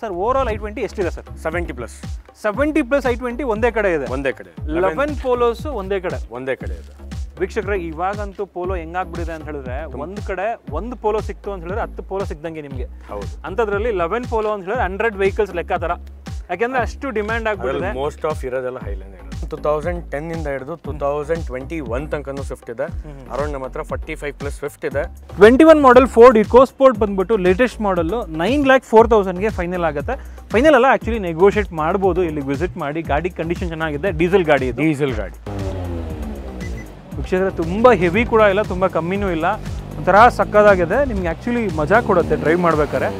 Sir over all i20 ಎಷ್ಟಿದೆ sir? 70+. 70+ i20 ಒಂದೇ ಕಡೆ ಇದೆ. ಒಂದೇ ಕಡೆ 11 ಪೋಲೋಸ್ ಒಂದೇ ಕಡೆ ಇದೆ. ವೀಕ್ಷಕರೇ, ಇವಾಗಂತೂ ಪೋಲೋ ಹೆಂಗಾಗ್ಬಿಟ್ಟಿದೆ ಅಂತ ಹೇಳಿದ್ರೆ, ಒಂದು ಕಡೆ ಒಂದು ಪೋಲೋ ಸಿಕ್ತು ಅಂತ ಹೇಳಿದ್ರೆ 10 ಪೋಲೋ ಸಿಕ್ದಂಗೆ ನಿಮಗೆ. ಹೌದು. ಅಂಥದ್ರಲ್ಲಿ 11 ಪೋಲೋ ಅಂತ ಹೇಳಿದ್ರೆ 100 ವೆಹಿಕಲ್ಸ್ ಲೆಕ್ಕ ಥರ. ಯಾಕೆಂದ್ರೆ ಅಷ್ಟು ಡಿಮ್ಯಾಂಡ್ ಆಗ್ಬಿಟ್ಟಿದೆ. ಮೋಸ್ಟ್ ಆಫ್ ಇರೋದೆಲ್ಲ ಹೈಲೈನ್ ಇರೋದು. 2010 ಇಂದ ಹಿಡಿದು 2021 ತನಕನೂ ಸ್ವಿಫ್ಟ್ ಇದೆ. ಅರೌಂಡ್ ನಮ್ಮ ಹತ್ರ 45+ ಸ್ವಿಫ್ಟ್ ಇದೆ. 21 ಮಾಡೆಲ್ ಫೋರ್ಡ್ ಇಕೋಸ್ಪೋರ್ಟ್ ಬಂದ್ಬಿಟ್ಟು ಲೇಟೆಸ್ಟ್ ಮಾಡಲ್ 9,04,000ಗೆ ಫೈನಲ್ ಆಗುತ್ತೆ. ಫೈನಲ್ ಅಲ್ಲ, ಆಕ್ಚುಲಿ ನೆಗೋಷಿಯೇಟ್ ಮಾಡ್ಬೋದು. ಇಲ್ಲಿ ವಿಸಿಟ್ ಮಾಡಿ. ಗಾಡಿ ಕಂಡೀಷನ್ ಚೆನ್ನಾಗಿದೆ. ಡೀಸೆಲ್ ಗಾಡಿ ಇದು. ಡೀಸೆಲ್ ಗಾಡಿ ವೀಕ್ಷಕರೇ, ತುಂಬ ಹೆವಿ ಕೂಡ ಇಲ್ಲ, ತುಂಬ ಕಮ್ಮಿನೂ ಇಲ್ಲ. ಒಂಥರ ಸಕ್ಕದಾಗಿದೆ. ನಿಮ್ಗೆ ಆ್ಯಕ್ಚುಲಿ ಮಜಾ ಕೊಡುತ್ತೆ ಡ್ರೈವ್ ಮಾಡ್ಬೇಕಾರೆ.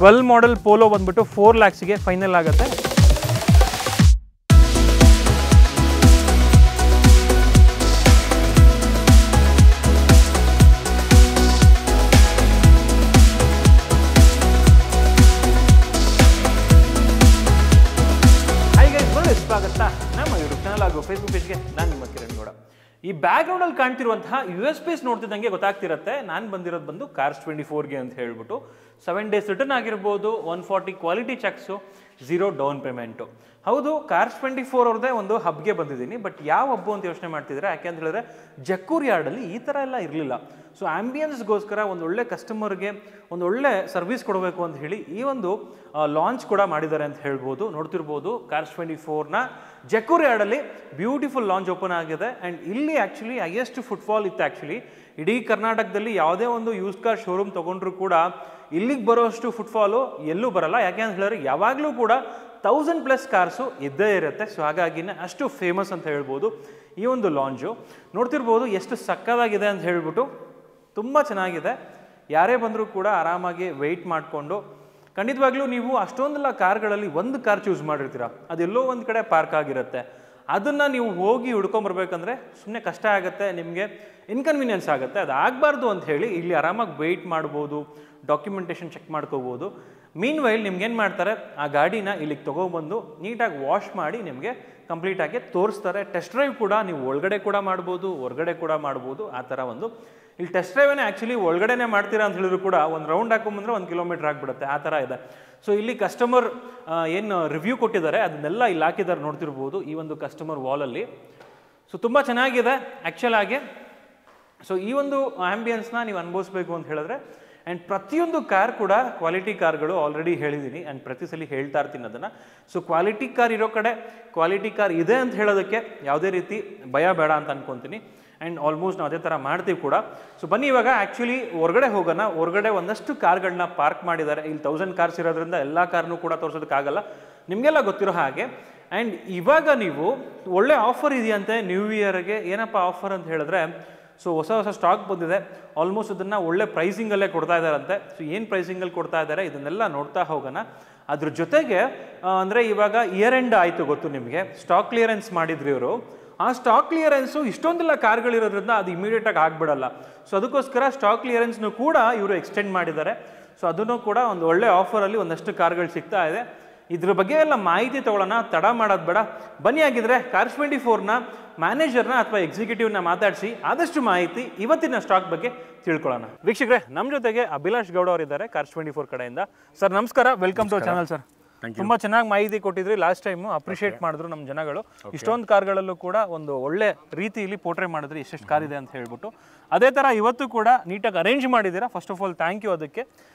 12 ಮಾಡೆಲ್ ಪೋಲೋ ಬಂದ್ಬಿಟ್ಟು 4 lakhsಗೆ ಫೈನಲ್ ಆಗುತ್ತೆ. ಸ್ವಾಗತ ನಮ್ಮ ಯೂಟ್ಯೂಬ್ ಚಾನಲ್ ಹಾಗೂ ಫೇಸ್ಬುಕ್ ಪೇಜ್ಗೆ. ನಾನು ನಿಮ್ಮ ಕಿರಣ್ ಗೌಡ. ಈ ಬ್ಯಾಕ್ಗ್ರೌಂಡಲ್ಲಿ ಕಾಣ್ತಿರುವಂತಹ USPs ನೋಡ್ತಿದ್ದಂಗೆ ಗೊತ್ತಾಗ್ತಿರುತ್ತೆ ನಾನು ಬಂದಿರೋದು ಬಂದು Cars24ಗೆ ಅಂತ ಹೇಳ್ಬಿಟ್ಟು. 7 days ರಿಟರ್ನ್ ಆಗಿರ್ಬೋದು, 140 ಕ್ವಾಲಿಟಿ ಚೆಕ್ಸು, 0 ಡೌನ್ ಪೇಮೆಂಟು. ಹೌದು, Cars24 ಅವ್ರದ್ದೇ ಒಂದು ಹಬ್ಗೆ ಬಂದಿದ್ದೀನಿ. ಬಟ್ ಯಾವ ಹಬ್ಬು ಅಂತ ಯೋಚನೆ ಮಾಡ್ತಿದ್ರೆ, ಯಾಕೆ ಅಂತ ಹೇಳಿದ್ರೆ ಜಕ್ಕೂರ್ ಯಾರ್ಡಲ್ಲಿ ಈ ಥರ ಎಲ್ಲ ಇರಲಿಲ್ಲ. ಸೊ ಆಂಬಿಯನ್ಸ್ಗೋಸ್ಕರ ಒಂದು ಒಳ್ಳೆ ಕಸ್ಟಮರ್ಗೆ ಒಂದು ಒಳ್ಳೆ ಸರ್ವಿಸ್ ಕೊಡಬೇಕು ಅಂತ ಹೇಳಿ ಈ ಒಂದು ಲಾಂಚ್ ಕೂಡ ಮಾಡಿದ್ದಾರೆ ಅಂತ ಹೇಳ್ಬೋದು. ನೋಡ್ತಿರ್ಬೋದು, Cars24ನ ಜಕ್ಕೂರ್ ಯಾರ್ಡಲ್ಲಿ ಬ್ಯೂಟಿಫುಲ್ ಲಾಂಚ್ ಓಪನ್ ಆಗಿದೆ. ಆ್ಯಂಡ್ ಇಲ್ಲಿ ಆ್ಯಕ್ಚುಲಿ ಹೈಯೆಸ್ಟ್ ಫುಟ್ಫಾಲ್ ಇತ್ತು. ಆ್ಯಕ್ಚುಲಿ ಇಡೀ ಕರ್ನಾಟಕದಲ್ಲಿ ಯಾವುದೇ ಒಂದು ಯೂಸ್ಡ್ ಕಾರ್ ಶೋರೂಮ್ ತೊಗೊಂಡ್ರು ಕೂಡ ಇಲ್ಲಿಗೆ ಬರೋಷ್ಟು ಫುಟ್ಫಾಲು ಎಲ್ಲೂ ಬರಲ್ಲ. ಯಾಕೆ ಅಂತ ಹೇಳಿದ್ರೆ ಯಾವಾಗಲೂ ಕೂಡ 1000+ ಕಾರ್ಸು ಇದ್ದೇ ಇರುತ್ತೆ. ಸೊ ಹಾಗಾಗಿನೇ ಅಷ್ಟು ಫೇಮಸ್ ಅಂತ ಹೇಳ್ಬೋದು ಈ ಒಂದು ಲಾಂಚು. ನೋಡ್ತಿರ್ಬೋದು ಎಷ್ಟು ಸಕ್ಕದಾಗಿದೆ ಅಂತ ಹೇಳ್ಬಿಟ್ಟು. ತುಂಬ ಚೆನ್ನಾಗಿದೆ. ಯಾರೇ ಬಂದರೂ ಕೂಡ ಆರಾಮಾಗಿ ವೆಯ್ಟ್ ಮಾಡಿಕೊಂಡು, ಖಂಡಿತವಾಗ್ಲೂ ನೀವು ಅಷ್ಟೊಂದೆಲ್ಲ ಕಾರ್ಗಳಲ್ಲಿ ಒಂದು ಕಾರ್ ಚೂಸ್ ಮಾಡಿರ್ತೀರ, ಅದೆಲ್ಲೋ ಒಂದು ಕಡೆ ಪಾರ್ಕ್ ಆಗಿರುತ್ತೆ. ಅದನ್ನು ನೀವು ಹೋಗಿ ಹುಡ್ಕೊಂಬರ್ಬೇಕಂದ್ರೆ ಸುಮ್ಮನೆ ಕಷ್ಟ ಆಗುತ್ತೆ, ನಿಮಗೆ ಇನ್ಕನ್ವೀನಿಯನ್ಸ್ ಆಗುತ್ತೆ. ಅದು ಆಗಬಾರ್ದು ಅಂತ ಹೇಳಿ ಇಲ್ಲಿ ಆರಾಮಾಗಿ ವೆಯ್ಟ್ ಮಾಡ್ಬೋದು, ಡಾಕ್ಯುಮೆಂಟೇಷನ್ ಚೆಕ್ ಮಾಡ್ಕೋಬೋದು. ಮೀನ್ ವೈಲ್ ನಿಮ್ಗೇನು ಮಾಡ್ತಾರೆ, ಆ ಗಾಡಿನ ಇಲ್ಲಿಗೆ ತೊಗೊಬಂದು ನೀಟಾಗಿ ವಾಶ್ ಮಾಡಿ ನಿಮಗೆ ಕಂಪ್ಲೀಟಾಗಿ ತೋರಿಸ್ತಾರೆ. ಟೆಸ್ಟ್ ಡ್ರೈವ್ ಕೂಡ ನೀವು ಒಳಗಡೆ ಕೂಡ ಮಾಡ್ಬೋದು, ಹೊರಗಡೆ ಕೂಡ ಮಾಡ್ಬೋದು. ಆ ಥರ ಒಂದು ಇಲ್ಲಿ ಟೆಸ್ಟ್ ಡ್ರೈವನ್ನೇ ಆ್ಯಕ್ಚುಲಿ ಒಳಗಡೆನೇ ಮಾಡ್ತೀರಾ ಅಂತ ಹೇಳಿದ್ರು ಕೂಡ ಒಂದು ರೌಂಡ್ ಹಾಕೊಂಬಂದ್ರೆ 1 ಕಿಲೋಮೀಟರ್ ಆಗಿಬಿಡುತ್ತೆ. ಆ ಥರ ಇದೆ. ಸೊ ಇಲ್ಲಿ ಕಸ್ಟಮರ್ ಏನು ರಿವ್ಯೂ ಕೊಟ್ಟಿದ್ದಾರೆ ಅದನ್ನೆಲ್ಲ ಇಲ್ಲಿ ಹಾಕಿದ್ದಾರೆ, ನೋಡ್ತಿರ್ಬೋದು ಈ ಒಂದು ಕಸ್ಟಮರ್ ವಾಲಲ್ಲಿ. ಸೊ ತುಂಬ ಚೆನ್ನಾಗಿದೆ ಆ್ಯಕ್ಚುಲ್ ಆಗಿ. ಸೊ ಈ ಒಂದು ಆ್ಯಂಬಿಯನ್ಸ್ನ ನೀವು ಅನುಭವಿಸ್ಬೇಕು ಅಂತ ಹೇಳಿದ್ರೆ, ಆ್ಯಂಡ್ ಪ್ರತಿಯೊಂದು ಕಾರ್ ಕೂಡ ಕ್ವಾಲಿಟಿ ಕಾರ್ಗಳು ಆಲ್ರೆಡಿ ಹೇಳಿದ್ದೀನಿ ಆ್ಯಂಡ್ ಪ್ರತಿ ಸಲ ಹೇಳ್ತಾ ಇರ್ತೀನಿ ಅದನ್ನು. ಸೊ ಕ್ವಾಲಿಟಿ ಕಾರ್ ಇರೋ ಕಡೆ ಕ್ವಾಲಿಟಿ ಕಾರ್ ಇದೆ ಅಂತ ಹೇಳೋದಕ್ಕೆ ಯಾವುದೇ ರೀತಿ ಭಯ ಬೇಡ ಅಂತ ಅನ್ಕೊತೀನಿ. ಆ್ಯಂಡ್ ಆಲ್ಮೋಸ್ಟ್ ನಾವು ಅದೇ ಥರ ಮಾಡ್ತೀವಿ ಕೂಡ. ಸೊ ಬನ್ನಿ ಇವಾಗ ಆ್ಯಕ್ಚುಲಿ ಹೊರಗಡೆ ಹೋಗೋಣ. ಹೊರಗಡೆ ಒಂದಷ್ಟು ಕಾರ್ಗಳನ್ನ ಪಾರ್ಕ್ ಮಾಡಿದ್ದಾರೆ. ಇಲ್ಲಿ 1000 ಕಾರ್ಸ್ ಇರೋದ್ರಿಂದ ಎಲ್ಲ ಕಾರ್ನೂ ಕೂಡ ತೋರಿಸೋದಕ್ಕಾಗಲ್ಲ, ನಿಮಗೆಲ್ಲ ಗೊತ್ತಿರೋ ಹಾಗೆ. ಆ್ಯಂಡ್ ಇವಾಗ ನೀವು ಒಳ್ಳೆ ಆಫರ್ ಇದೆಯಂತೆ ನ್ಯೂ ಇಯರ್ಗೆ. ಏನಪ್ಪ ಆಫರ್ ಅಂತ ಹೇಳಿದ್ರೆ, ಸೊ ಹೊಸ ಸ್ಟಾಕ್ ಬಂದಿದೆ. ಆಲ್ಮೋಸ್ಟ್ ಅದನ್ನು ಒಳ್ಳೆ ಪ್ರೈಸಿಂಗಲ್ಲೇ ಕೊಡ್ತಾ ಇದ್ದಾರಂತೆ. ಸೊ ಏನು ಪ್ರೈಸಿಂಗಲ್ಲಿ ಕೊಡ್ತಾ ಇದ್ದಾರೆ ಇದನ್ನೆಲ್ಲ ನೋಡ್ತಾ ಹೋಗೋಣ. ಅದ್ರ ಜೊತೆಗೆ ಅಂದರೆ ಇವಾಗ ಇಯರ್ ಎಂಡ್ ಆಯಿತು ಗೊತ್ತು ನಿಮಗೆ, ಸ್ಟಾಕ್ ಕ್ಲಿಯರೆನ್ಸ್ ಮಾಡಿದ್ರು ಇವರು. ಆ ಸ್ಟಾಕ್ ಕ್ಲಿಯರೆನ್ಸು ಇಷ್ಟೊಂದೆಲ್ಲ ಕಾರ್ಗಳಿರೋದ್ರಿಂದ ಅದು ಇಮಿಡಿಯೇಟಾಗಿ ಆಗಿಬಿಡಲ್ಲ. ಸೊ ಅದಕ್ಕೋಸ್ಕರ ಸ್ಟಾಕ್ ಕ್ಲಿಯರೆನ್ಸ್ನು ಕೂಡ ಇವರು ಎಕ್ಸ್ಟೆಂಡ್ ಮಾಡಿದ್ದಾರೆ. ಸೊ ಅದನ್ನು ಕೂಡ ಒಂದು ಒಳ್ಳೆ ಆಫರಲ್ಲಿ ಒಂದಷ್ಟು ಕಾರ್ಗಳು ಸಿಗ್ತಾ ಇದೆ. ಇದ್ರ ಬಗ್ಗೆ ಎಲ್ಲ ಮಾಹಿತಿ ತೊಗೊಳ್ಳೋಣ, ತಡ ಮಾಡೋದು ಬೇಡ. ಬನ್ನಿ ಆಗಿದ್ರೆ Cars24ನ ಮ್ಯಾನೇಜರ್ನ ಅಥವಾ ಎಕ್ಸಿಕ್ಯೂಟಿವ್ನ ಮಾತಾಡಿಸಿ ಆದಷ್ಟು ಮಾಹಿತಿ ಇವತ್ತಿನ ಸ್ಟಾಕ್ ಬಗ್ಗೆ ತಿಳ್ಕೊಳ್ಳೋಣ. ವೀಕ್ಷಕರೇ, ನಮ್ಮ ಜೊತೆಗೆ ಅಭಿಲಾಷ್ ಗೌಡ ಅವರಿದ್ದಾರೆ Cars24 ಕಡೆಯಿಂದ. ಸರ್ ನಮಸ್ಕಾರ, ವೆಲ್ಕಮ್ ಟು ಚಾನಲ್ ಸರ್. ತುಂಬ ಚೆನ್ನಾಗಿ ಮಾಹಿತಿ ಕೊಟ್ಟಿದ್ರಿ ಲಾಸ್ಟ್ ಟೈಮು, ಅಪ್ರಿಷಿಯೇಟ್ ಮಾಡಿದ್ರು ನಮ್ಮ ಜನಗಳು. ಇಷ್ಟೊಂದು ಕಾರ್ಗಳಲ್ಲೂ ಕೂಡ ಒಂದು ಒಳ್ಳೆ ರೀತಿಯಲ್ಲಿ ಪೋರ್ಟ್ರೇ ಮಾಡಿದ್ರಿ ಎಷ್ಟೆಷ್ಟು ಕಾರ್ ಇದೆ ಅಂತ ಹೇಳ್ಬಿಟ್ಟು. ಅದೇ ಥರ ಇವತ್ತು ಕೂಡ ನೀಟಾಗಿ ಅರೇಂಜ್ ಮಾಡಿದ್ದೀರಾ. First of all thank you ಅದಕ್ಕೆ.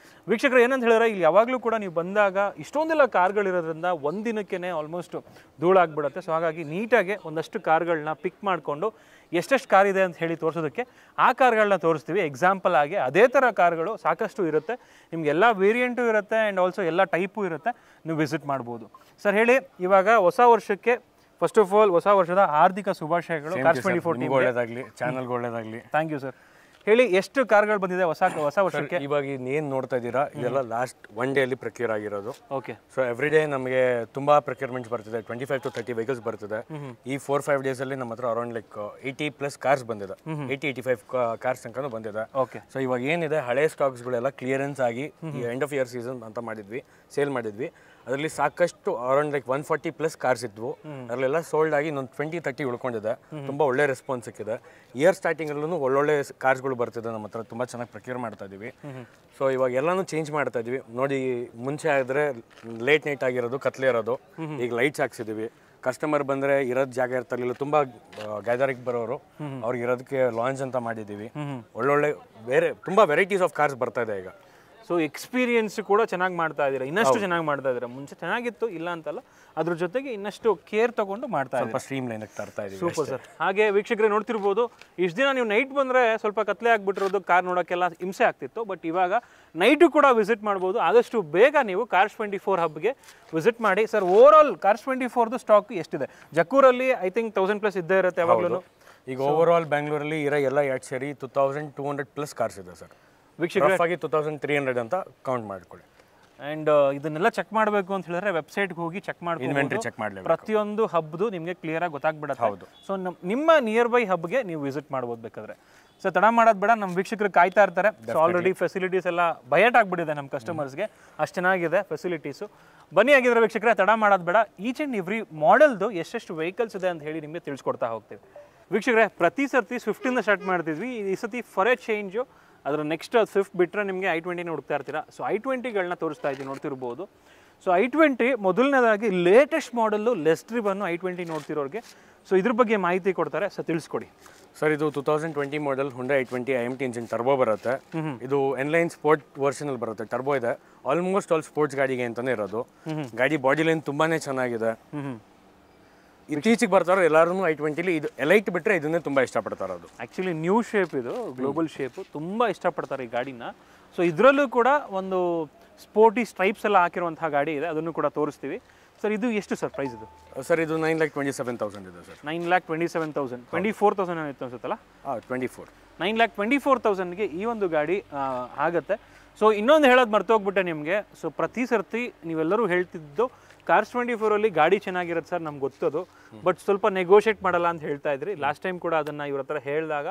ವೀಕ್ಷಕರು ಏನಂತ ಹೇಳಿದ್ರೆ, ಇಲ್ಲಿ ಯಾವಾಗಲೂ ಕೂಡ ನೀವು ಬಂದಾಗ ಇಷ್ಟೊಂದೆಲ್ಲ ಕಾರ್ಗಳಿರೋದ್ರಿಂದ ಒಂದಿನಕ್ಕೇ ಆಲ್ಮೋಸ್ಟ್ ಧೂಳಾಗ್ಬಿಡುತ್ತೆ. ಸೊ ಹಾಗಾಗಿ ನೀಟಾಗಿ ಒಂದಷ್ಟು ಕಾರ್ಗಳನ್ನ ಪಿಕ್ ಮಾಡಿಕೊಂಡು ಎಷ್ಟೆಷ್ಟು ಕಾರ್ ಇದೆ ಅಂತ ಹೇಳಿ ತೋರಿಸೋದಕ್ಕೆ ಆ ಕಾರ್ಗಳನ್ನ ತೋರಿಸ್ತೀವಿ. ಎಕ್ಸಾಂಪಲ್ ಆಗಿ ಅದೇ ಥರ ಕಾರ್ಗಳು ಸಾಕಷ್ಟು ಇರುತ್ತೆ, ನಿಮಗೆಲ್ಲ ವೇರಿಯಂಟು ಇರುತ್ತೆ ಆ್ಯಂಡ್ ಆಲ್ಸೋ ಎಲ್ಲ ಟೈಪು ಇರುತ್ತೆ, ನೀವು ವಿಸಿಟ್ ಮಾಡ್ಬೋದು. ಸರ್ ಹೇಳಿ, ಇವಾಗ ಹೊಸ ವರ್ಷಕ್ಕೆ ಫಸ್ಟ್ ಆಫ್ ಆಲ್ ಹೊಸ ವರ್ಷದ ಹಾರ್ದಿಕ ಶುಭಾಶಯಗಳು. Cars24 ಟೀಮ್ ಒಳ್ಳೆಯದಾಗಲಿ, ಚಾನಲ್ಗೆ ಒಳ್ಳೆಯದಾಗಲಿ. Thank you sir. ಹೇಳಿ, ಎಷ್ಟು ಕಾರ್ಗಳು ಬಂದಿದೆ ಹೊಸ ವರ್ಷಕ್ಕೆ? ಇವಾಗ ಏನು ನೋಡ್ತಾ ಇದ್ದೀರಾ ಇದೆಲ್ಲ ಲಾಸ್ಟ್ 1 day ಅಲ್ಲಿ ಪ್ರಕ್ಯೂರ್ ಆಗಿರೋದು. ಓಕೆ. ಸೊ ಎವ್ರಿ ಡೇ ನಮಗೆ ತುಂಬಾ ಪ್ರಕ್ಯೂರ್ಮೆಂಟ್ಸ್ ಬರ್ತಿದೆ. 25 to 30 ವೆಹಿಕಲ್ಸ್ ಬರ್ತಿದೆ. ಈ 4-5 days ಅಲ್ಲಿ ನಮ್ಮ ಹತ್ರ ಅರೌಂಡ್ ಲೈಕ್ 80+ ಕಾರ್ಸ್ ಬಂದಿದೆ. 80-85 ಕಾರ್ಸ್ ತನಕ ಬಂದಿದೆ. ಓಕೆ. ಸೊ ಇವಾಗ ಏನಿದೆ ಹಳೆ ಸ್ಟಾಕ್ಸ್ಗಳೆಲ್ಲ ಕ್ಲಿಯರೆನ್ಸ್ ಆಗಿ ಎಂಡ್ ಆಫ್ ಇಯರ್ ಸೀಸನ್ ಅಂತ ಸೇಲ್ ಮಾಡಿದ್ವಿ. ಅದರಲ್ಲಿ ಸಾಕಷ್ಟು ಅರೌಂಡ್ ಲೈಕ್ 140+ ಕಾರ್ಸ್ ಇದ್ವು. ಅದರಲ್ಲೆಲ್ಲ ಸೋಲ್ಡ್ ಆಗಿ ಇನ್ನೊಂದು 20-30 ಉಳ್ಕೊಂಡಿದೆ. ತುಂಬಾ ಒಳ್ಳೆ ರೆಸ್ಪಾನ್ಸ್ ಸಿಕ್ಕಿದೆ. ಇಯರ್ ಸ್ಟಾರ್ಟಿಂಗಲ್ಲೂ ಒಳ್ಳೊಳ್ಳೆ ಕಾರ್ಸ್ಗಳು ಬರ್ತಿದೆ ನಮ್ಮ ಹತ್ರ, ತುಂಬ ಚೆನ್ನಾಗಿ ಪ್ರೊಕ್ಯೂರ್ ಮಾಡ್ತಾ ಇದ್ದೀವಿ. ಸೊ ಇವಾಗ ಎಲ್ಲನೂ ಚೇಂಜ್ ಮಾಡ್ತಾ ಇದೀವಿ ನೋಡಿ. ಮುಂಚೆ ಆದರೆ ಲೇಟ್ ನೈಟ್ ಆಗಿರೋದು, ಕತ್ಲೆ ಇರೋದು, ಈಗ ಲೈಟ್ಸ್ ಹಾಕ್ಸಿದೀವಿ. ಕಸ್ಟಮರ್ ಬಂದರೆ ಇರೋದು ಜಾಗ ಇರ್ತಾರಿಲ್ಲ, ತುಂಬ ಗ್ಯಾದರಿಂಗ್ ಬರೋರು ಅವ್ರಿಗೆ ಇರೋದಕ್ಕೆ ಲಾಂಚ್ ಅಂತ ಮಾಡಿದ್ದೀವಿ. ಒಳ್ಳೊಳ್ಳೆ ಬೇರೆ ತುಂಬ ವೆರೈಟೀಸ್ ಆಫ್ ಕಾರ್ಸ್ ಬರ್ತಾ ಇದೆ ಈಗ. ಸೊ ಎಕ್ಸ್ಪೀರಿಯನ್ಸ್ ಕೂಡ ಚೆನ್ನಾಗಿ ಮಾಡ್ತಾ ಇದ್ದೀರಾ, ಇನ್ನಷ್ಟು ಚೆನ್ನಾಗಿ ಮಾಡ್ತಾ ಇದ್ದೀರಾ. ಮುಂಚೆ ಚೆನ್ನಾಗಿತ್ತು ಇಲ್ಲ ಅಂತಲ್ಲ, ಅದ್ರ ಜೊತೆಗೆ ಇನ್ನಷ್ಟು ಕೇರ್ ತಗೊಂಡು ಮಾಡ್ತಾ ಇದ್ದೀರಾ. ಸ್ಟ್ರೀಮ್ ಲೈನ್ ತರ್ತಾ ಇದ್ದೀವಿ. Super sir. ಹಾಗೆ ವೀಕ್ಷಕರೇ ನೋಡ್ತಿರ್ಬೋದು, ಇಷ್ಟು ದಿನ ನೀವು ನೈಟ್ ಬಂದರೆ ಸ್ವಲ್ಪ ಕತ್ಲೆ ಆಗಿಬಿಟ್ಟಿರೋದು, ಕಾರ್ ನೋಡೋಕ್ಕೆಲ್ಲ ಹಿಂಸೆ ಆಗ್ತಿತ್ತು. ಬಟ್ ಇವಾಗ ನೈಟು ಕೂಡ ವಿಸಿಟ್ ಮಾಡ್ಬೋದು. ಆದಷ್ಟು ಬೇಗ ನೀವು ಕಾರ್ಸ್ 24 ಹಬ್ಗೆ ವಿಸಿಟ್ ಮಾಡಿ. ಸರ್ ಓವರ್ ಆಲ್ ಕಾರ್ಸ್ 24ದು ಸ್ಟಾಕ್ ಎಷ್ಟಿದೆ? ಜಕ್ಕೂರಲ್ಲಿ ಐ ಥಿಂಕ್ 1000+ ಇದ್ದೇ ಇರುತ್ತೆ ಯಾವಾಗಲೂ. ಈಗ ಓವರ್ ಆಲ್ ಬ್ಯಾಂಗ್ಳೂರಲ್ಲಿ ಇರೋ ಎಲ್ಲ ಎರಡು ಸೇರಿ 2200+ ಕಾರ್ಸ್ ಇದೆ ಸರ್. ವೀಕ್ಷಕರೇ 2300 ಅಂತ ಕೌಂಟ್ ಮಾಡ್ಕೊಳ್ಳಿ. ಆ್ಯಂಡ್ ಇದನ್ನೆಲ್ಲ ಚೆಕ್ ಮಾಡಬೇಕು ಅಂತ ಹೇಳಿದ್ರೆ ವೆಬ್ಸೈಟ್ಗೆ ಹೋಗಿ ಚೆಕ್ ಮಾಡ್ಕೊಂಡು ಇನ್ವೆಂಟರಿ ಚೆಕ್ ಮಾಡಲೇಬೇಕು. ಪ್ರತಿಯೊಂದು ಹಬ್ದು ನಿಮಗೆ ಕ್ಲಿಯರಾಗಿ ಗೊತ್ತಾಗ್ಬಿಡುತ್ತೆ. ಹೌದು. ಸೊ ನಿಮ್ಮ ನಿಯರ್ ಬೈ ಹಬ್ಗೆ ನೀವು ವಿಸಿಟ್ ಮಾಡ್ಬೋದು ಬೇಕಾದ್ರೆ. ಸೊ ತಡ ಮಾಡೋದು ಬೇಡ, ನಮ್ಮ ವೀಕ್ಷಕರು ಕಾಯ್ತಾ ಇರ್ತಾರೆ. ಸೊ ಆಲ್ರೆಡಿ ಫೆಸಿಲಿಟೀಸ್ ಎಲ್ಲ ಬಯಟ್ ಆಗಿಬಿಟ್ಟಿದೆ ನಮ್ಮ ಕಸ್ಟಮರ್ಸ್ಗೆ, ಅಷ್ಟು ಚೆನ್ನಾಗಿದೆ ಫೆಸಿಲಿಟೀಸು. ಬನ್ನಿ ಆಗಿದ್ರೆ ವೀಕ್ಷಕರೇ ತಡ ಮಾಡೋದು ಬೇಡ. ಈಚ್ ಆ್ಯಂಡ್ ಎವ್ರಿ ಮಾಡೆಲ್ದು ಎಷ್ಟೆಷ್ಟು ವೆಹಿಕಲ್ಸ್ ಇದೆ ಅಂತ ಹೇಳಿ ನಿಮಗೆ ತಿಳಿಸ್ಕೊಡ್ತಾ ಹೋಗ್ತೀವಿ. ವೀಕ್ಷಕರೇ ಪ್ರತಿ ಸರ್ತಿ ಸ್ವಿಫ್ಟಿಂದ ಸ್ಟಾರ್ಟ್ ಮಾಡ್ತಿದ್ವಿ, ಈ ಸತಿ ಫಾರ್ ಎ ಚೇಂಜು ಅದರ ನೆಕ್ಸ್ಟ್ ಸ್ವಿಫ್ಟ್ ಬಿಟ್ಟರೆ ನಿಮಗೆ i20 ಹುಡುಕ್ತಾ ಇರ್ತೀರಾ. ಸೊ i20ಗಳನ್ನ ತೋರಿಸ್ತಾ ಇದ್ದೀವಿ, ನೋಡ್ತಿರ್ಬೋದು. ಸೊ i20 ಮೊದಲನೇದಾಗಿ ಲೇಟೆಸ್ಟ್ ಮಾಡಲ್ಲು ಲೆಸ್ ಡ್ರಿವನ್ನು i20 ನೋಡ್ತಿರೋರಿಗೆ ಸೊ ಇದ್ರ ಬಗ್ಗೆ ಮಾಹಿತಿ ಕೊಡ್ತಾರೆ. ಸೊ ತಿಳಿಸ್ಕೊಡಿ ಸರ್. ಇದು 2020 model Hyundai i20 IMT engine turbo ಬರುತ್ತೆ. ಇದು ಎನ್ಲೈನ್ ಸ್ಪೋರ್ಟ್ ವರ್ಷನಲ್ಲಿ ಬರುತ್ತೆ, ಟರ್ಬೋ ಇದೆ. ಆಲ್ಮೋಸ್ಟ್ ಆಲ್ ಸ್ಪೋರ್ಟ್ಸ್ ಗಾಡಿಗೆ ಅಂತಾನೆ ಇರೋದು. ಗಾಡಿ ಬಾಡಿ ಲೈನ್ ತುಂಬಾನೇ ಚೆನ್ನಾಗಿದೆ. ಇತ್ತೀಚೆಗೆ ಬರ್ತಾರೋ ಎಲ್ಲರೂ i20ಲಿ ಇದು ಎಲೈಟ್ ಬಿಟ್ಟರೆ ಇದನ್ನೇ ತುಂಬ ಇಷ್ಟಪಡ್ತಾರೆ. ಅದು ಆ್ಯಕ್ಚುಲಿ ನ್ಯೂ ಶೇಪ್, ಇದು ಗ್ಲೋಬಲ್ ಶೇಪು, ತುಂಬ ಇಷ್ಟಪಡ್ತಾರೆ ಈ ಗಾಡಿನ. ಸೊ ಇದರಲ್ಲೂ ಕೂಡ ಒಂದು ಸ್ಪೋರ್ಟಿ ಸ್ಟ್ರೈಪ್ಸ್ ಎಲ್ಲ ಹಾಕಿರುವಂತಹ ಗಾಡಿ ಇದೆ, ಅದನ್ನು ಕೂಡ ತೋರಿಸ್ತೀವಿ. ಸರ್ ಇದು ಎಷ್ಟು ಸರ್ ಪ್ರೈಸ್ ಇದು? ಸರ್ ಇದು 9,27,000 ಇದೆ ಸರ್. 9,27,000, 24,000 ಏನಿತ್ತು ಅನ್ಸುತ್ತಲ್ಲ? 24. 9,24,000ಗೆ ಈ ಒಂದು ಗಾಡಿ ಆಗುತ್ತೆ. ಸೊ ಇನ್ನೊಂದು ಹೇಳೋದು ಮರ್ತೋಗ್ಬಿಟ್ಟೆ ನಿಮಗೆ. ಸೊ ಪ್ರತಿ ಸರ್ತಿ ನೀವೆಲ್ಲರೂ ಹೇಳ್ತಿದ್ದು ಕಾರ್ಸ್ 24ಅಲ್ಲಿ ಗಾಡಿ ಚೆನ್ನಾಗಿರುತ್ತೆ ಸರ್, ನಮ್ಗೆ ಗೊತ್ತದು, ಬಟ್ ಸ್ವಲ್ಪ ನೆಗೋಷಿಯೇಟ್ ಮಾಡಲ್ಲ ಅಂತ ಹೇಳ್ತಾ ಇದ್ರಿ. ಲಾಸ್ಟ್ ಟೈಮ್ ಕೂಡ ಅದನ್ನು ಇವ್ರ ಹತ್ರ ಹೇಳಿದಾಗ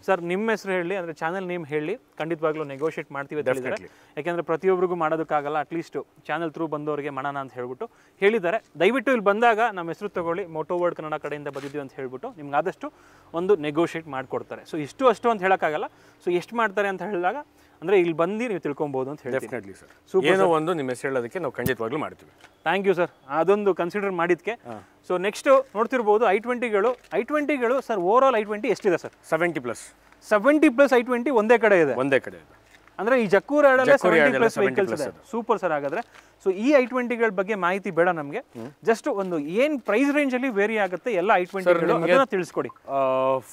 ಸರ್ ನಿಮ್ಮ ಹೆಸರು ಹೇಳಿ, ಅಂದರೆ ಚಾನಲ್ ನೇಮ್ ಹೇಳಿ, ಖಂಡಿತವಾಗ್ಲೂ ನೆಗೋಷಿಯೇಟ್ ಮಾಡ್ತೀವಿ ಅಂತ ಹೇಳಿದ್ದಾರೆ. ಯಾಕೆಂದರೆ ಪ್ರತಿಯೊಬ್ಬರಿಗೂ ಮಾಡೋದಕ್ಕಾಗಲ್ಲ, ಅಟ್ಲೀಸ್ಟ್ ಚಾನಲ್ ಥ್ರೂ ಬಂದವರಿಗೆ ಮಾಡೋಣ ಅಂತ ಹೇಳ್ಬಿಟ್ಟು ಹೇಳಿದ್ದಾರೆ. ದಯವಿಟ್ಟು ಇಲ್ಲಿ ಬಂದಾಗ ನಮ್ಮ ಹೆಸರು ತೊಗೊಳ್ಳಿ, ಮೋಟೋ ವರ್ಲ್ಡ್ ಕನ್ನಡ ಕಡೆಯಿಂದ ಬಂದಿದ್ದೀವಿ ಅಂತ ಹೇಳ್ಬಿಟ್ಟು ನಿಮ್ಗೆ ಆದಷ್ಟು ಒಂದು ನೆಗೋಷಿಯೇಟ್ ಮಾಡಿಕೊಡ್ತಾರೆ. ಸೊ ಇಷ್ಟು ಅಷ್ಟು ಅಂತ ಹೇಳೋಕ್ಕಾಗಲ್ಲ. ಸೊ ಎಷ್ಟು ಮಾಡ್ತಾರೆ ಅಂತ ಹೇಳಿದಾಗ ಅಂದರೆ ಇಲ್ಲಿ ಬಂದು ನೀವು ತಿಳ್ಕೊಬೋದು ಅಂತ ಹೇಳಿ. Definitely sir. ಏನೋ ಒಂದು ನಿಮ್ಮ ಹೆಸರು ಹೇಳೋದಕ್ಕೆ ನಾವು ಖಂಡಿತವಾಗ್ಲೂ ಮಾಡ್ತೀವಿ. ಥ್ಯಾಂಕ್ ಯು ಸರ್, ಅದೊಂದು ಕನ್ಸಿಡರ್ ಮಾಡಿದ್ದಕ್ಕೆ. ಸೊ ನೆಕ್ಸ್ಟು ನೋಡ್ತಿರ್ಬೋದು i20ಗಳು ಸರ್. ಓವರ್ ಆಲ್ i20 ಎಷ್ಟಿದೆ ಸರ್? 70+. 70+ i20 ಒಂದೇ ಕಡೆ ಇದೆ. ಒಂದೇ ಕಡೆ ಇದೆ. ಅಂದರೆ ಈ ಜಕ್ಕೂರ್ ಆಡಲ್ಲೇ 70+ ವೆಹಿಕಲ್ಸ್ ಇದೆ. Super sir. ಹಾಗಾದ್ರೆ ಸೊ ಈ i20ಗಳ ಬಗ್ಗೆ ಮಾಹಿತಿ ಬೇಡ ನಮಗೆ, ಜಸ್ಟ್ ಒಂದು ಏನು ಪ್ರೈಸ್ ರೇಂಜಲ್ಲಿ ವೇರಿ ಆಗುತ್ತೆ ಎಲ್ಲ i20ಗಳು ಅದನ್ನ ತಿಳಿಸ್ಕೊಡಿ.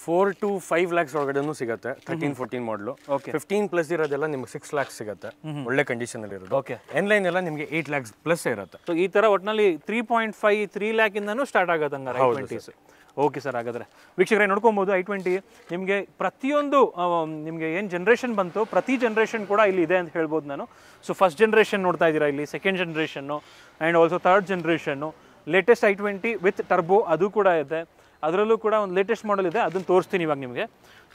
4 to 5 lakhs ಒಳಗಡೆನೂ ಸಿಗುತ್ತೆ. 13-14 ಮಾಡಲು. 15+ ಇರೋದೆಲ್ಲ ನಿಮ್ಗೆ 6 lakhs ಸಿಗುತ್ತೆ, ಒಳ್ಳೆ ಕಂಡೀಷನ್ ಅಲ್ಲಿ ಇರೋದು. ಓಕೆ. ಎನ್ಲೈನ್ ಎಲ್ಲ ನಿಮಗೆ 8 lakhs+ ಇರುತ್ತೆ. ಸೊ ಈ ತರ ಒಟ್ಟಿನಲ್ಲಿ 3.5 3 lakh ಇಂದನೂ ಸ್ಟಾರ್ಟ್ ಆಗುತ್ತೆ ಹಂಗಾರೆ i20s. Okay sir. ಹಾಗಾದರೆ ವೀಕ್ಷಕರೇ ನೋಡ್ಕೊಬೋದು, i20 ನಿಮಗೆ ಪ್ರತಿಯೊಂದು ನಿಮಗೆ ಏನು ಜನ್ರೇಷನ್ ಬಂತು ಪ್ರತಿ ಜನ್ರೇಷನ್ ಕೂಡ ಇಲ್ಲಿ ಇದೆ ಅಂತ ಹೇಳ್ಬೋದು ನಾನು. ಸೊ ಫಸ್ಟ್ ಜನ್ರೇಷನ್ ನೋಡ್ತಾ ಇದ್ದೀರಾ ಇಲ್ಲಿ, second generation and also third generation. Latest i20 with turbo ಅದು ಕೂಡ ಇದೆ. ಅದರಲ್ಲೂ ಕೂಡ ಒಂದು ಲೇಟೆಸ್ಟ್ ಮಾಡೆಲ್ ಇದೆ, ಅದನ್ನು ತೋರಿಸ್ತೀನಿ ಇವಾಗ ನಿಮಗೆ.